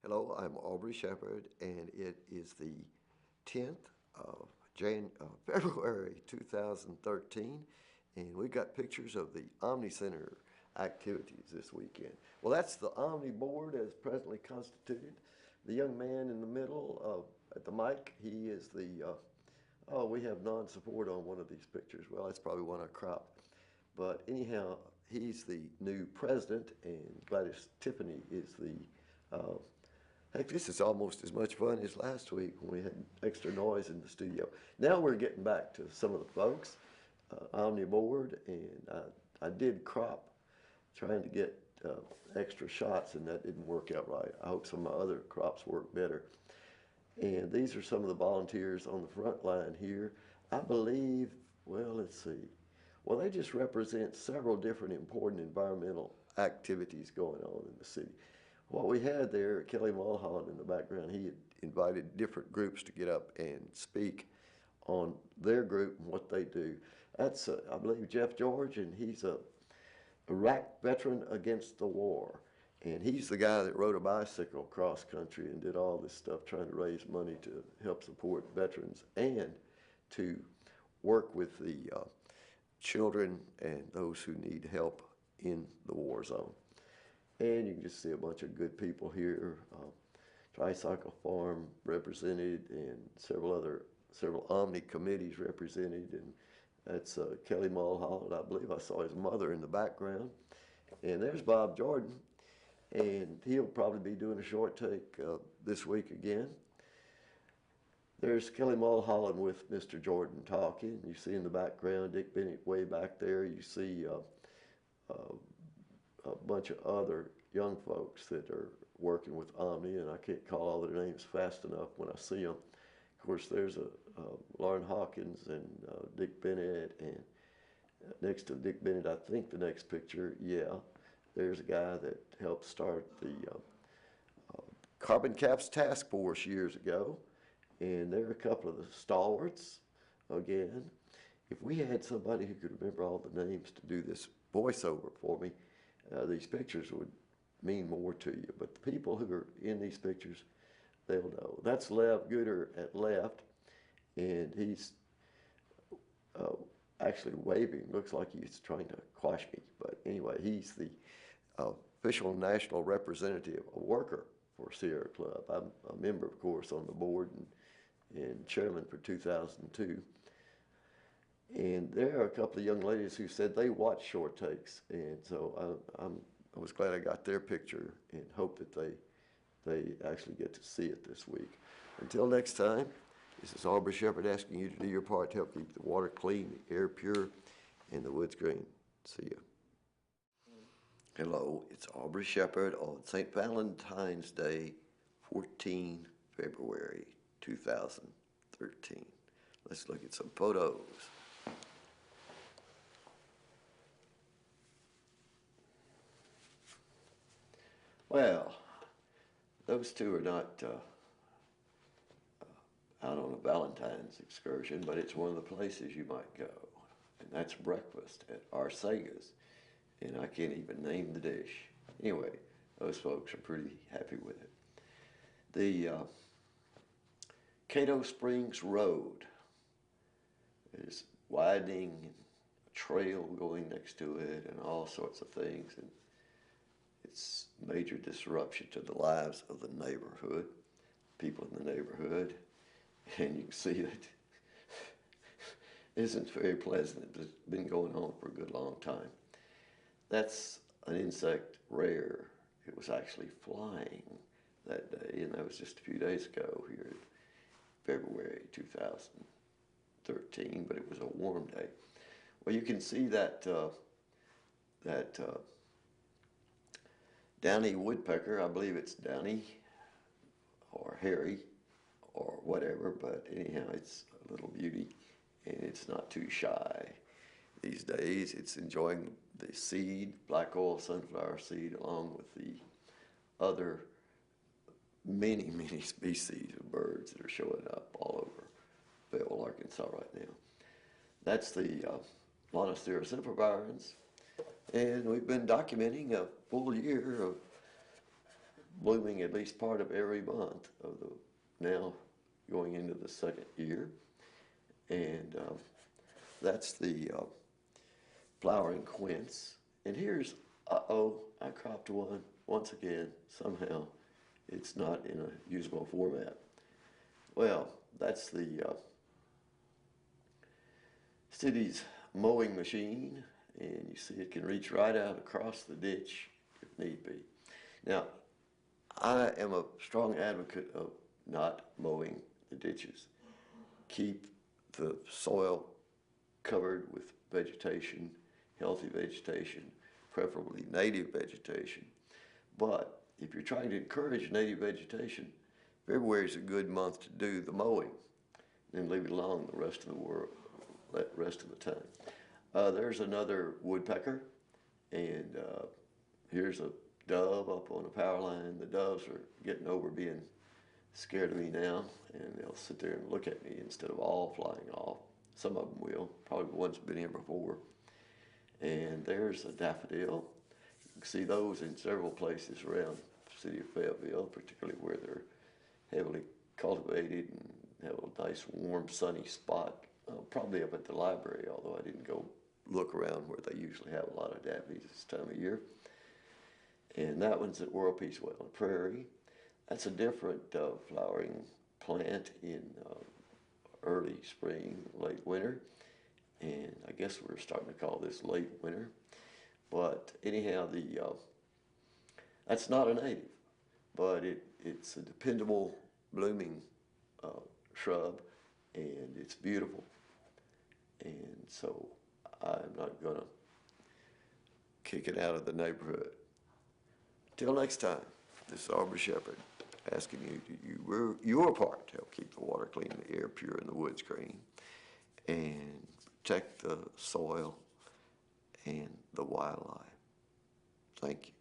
Hello, I'm Aubrey Shepherd, and it is the 10th of February 2013, and we got pictures of the OMNI Center activities this weekend. Well, that's the OMNI board as presently constituted. The young man in the middle at the mic, he is the, we have non-support on one of these pictures. Well, that's probably one I cropped. But anyhow, he's the new president, and Gladys Tiffany is the heck, this is almost as much fun as last week when we had extra noise in the studio. Now we're getting back to some of the folks, Omni board, and I did crop trying to get extra shots, and that didn't work out right. I hope some of my other crops work better. And these are some of the volunteers on the front line here. I believe, well, let's see. Well, they just represent several different important environmental activities going on in the city. What we had there, Kelly Mulholland in the background, he had invited different groups to get up and speak on their group and what they do. That's, I believe, Jeff George, and he's a Iraq veteran against the war. And he's the guy that rode a bicycle cross country and did all this stuff trying to raise money to help support veterans and to work with the children and those who need help in the war zone. And you can just see a bunch of good people here. Tricycle Farm represented, and several Omni committees represented, and that's Kelly Mulholland. I believe I saw his mother in the background. And there's Bob Jordan, and he'll probably be doing a short take this week again. There's Kelly Mulholland with Mr. Jordan talking. You see in the background Dick Bennett way back there. You see a bunch of other young folks that are working with Omni, and I can't call all their names fast enough when I see them. Of course, there's Lauren Hawkins and Dick Bennett, and next to Dick Bennett, I think the next picture, yeah, there's a guy that helped start the Carbon Caps Task Force years ago, and there are a couple of the stalwarts again. If we had somebody who could remember all the names to do this voiceover for me, these pictures would mean more to you. But the people who are in these pictures, they'll know. That's Lev Gooder at left, and he's actually waving. Looks like he's trying to quash me. But anyway, he's the official national representative, a worker for Sierra Club. I'm a member, of course, on the board and chairman for 2002. And there are a couple of young ladies who said they watch short takes, and so I was glad I got their picture and hope that they actually get to see it this week. Until next time, this is Aubrey Shepherd asking you to do your part to help keep the water clean, the air pure, and the woods green. See you. Hello, it's Aubrey Shepherd on St. Valentine's Day, 14 February 2013. Let's look at some photos. Well, those two are not out on a Valentine's excursion, but it's one of the places you might go, and that's breakfast at Arcega's, and I can't even name the dish. Anyway, those folks are pretty happy with it. The Cato Springs Road is widening, and a trail going next to it, and all sorts of things, and it's major disruption to the lives of the neighborhood, people in the neighborhood, and you can see that it isn't very pleasant. It's been going on for a good long time. That's an insect rare. It was actually flying that day, and that was just a few days ago here in February 2013, but it was a warm day. Well, you can see that Downy woodpecker, I believe it's Downy or Harry or whatever, but anyhow, it's a little beauty, and it's not too shy these days. It's enjoying the seed, black oil sunflower seed, along with the other many, many species of birds that are showing up all over Fayetteville, Arkansas right now. That's the Montestera sempervirens, and we've been documenting a full year of blooming at least part of every month of the now going into the second year. And that's the flowering quince. And here's, uh-oh, I cropped one once again. Somehow it's not in a usable format. Well, that's the city's mowing machine, and you see it can reach right out across the ditch if need be. Now, I am a strong advocate of not mowing the ditches. Keep the soil covered with vegetation, healthy vegetation, preferably native vegetation. But if you're trying to encourage native vegetation, February is a good month to do the mowing, then leave it alone the rest of the time. There's another woodpecker, and here's a dove up on a power line. The doves are getting over being scared of me now, and they'll sit there and look at me instead of all flying off. Some of them will, probably the ones been here before. And there's a daffodil. You can see those in several places around the city of Fayetteville, particularly where they're heavily cultivated and have a nice warm sunny spot. Probably up at the library, although I didn't go look around where they usually have a lot of daffodils this time of year. And that one's at World Peace Well Prairie. That's a different flowering plant in early spring, late winter. And I guess we're starting to call this late winter. But anyhow, that's not a native, but it's a dependable blooming shrub, and it's beautiful. And so I'm not going to kick it out of the neighborhood. Till next time, this is Aubrey Shepherd asking you to do your part to help keep the water clean, the air pure, and the woods green, and protect the soil and the wildlife. Thank you.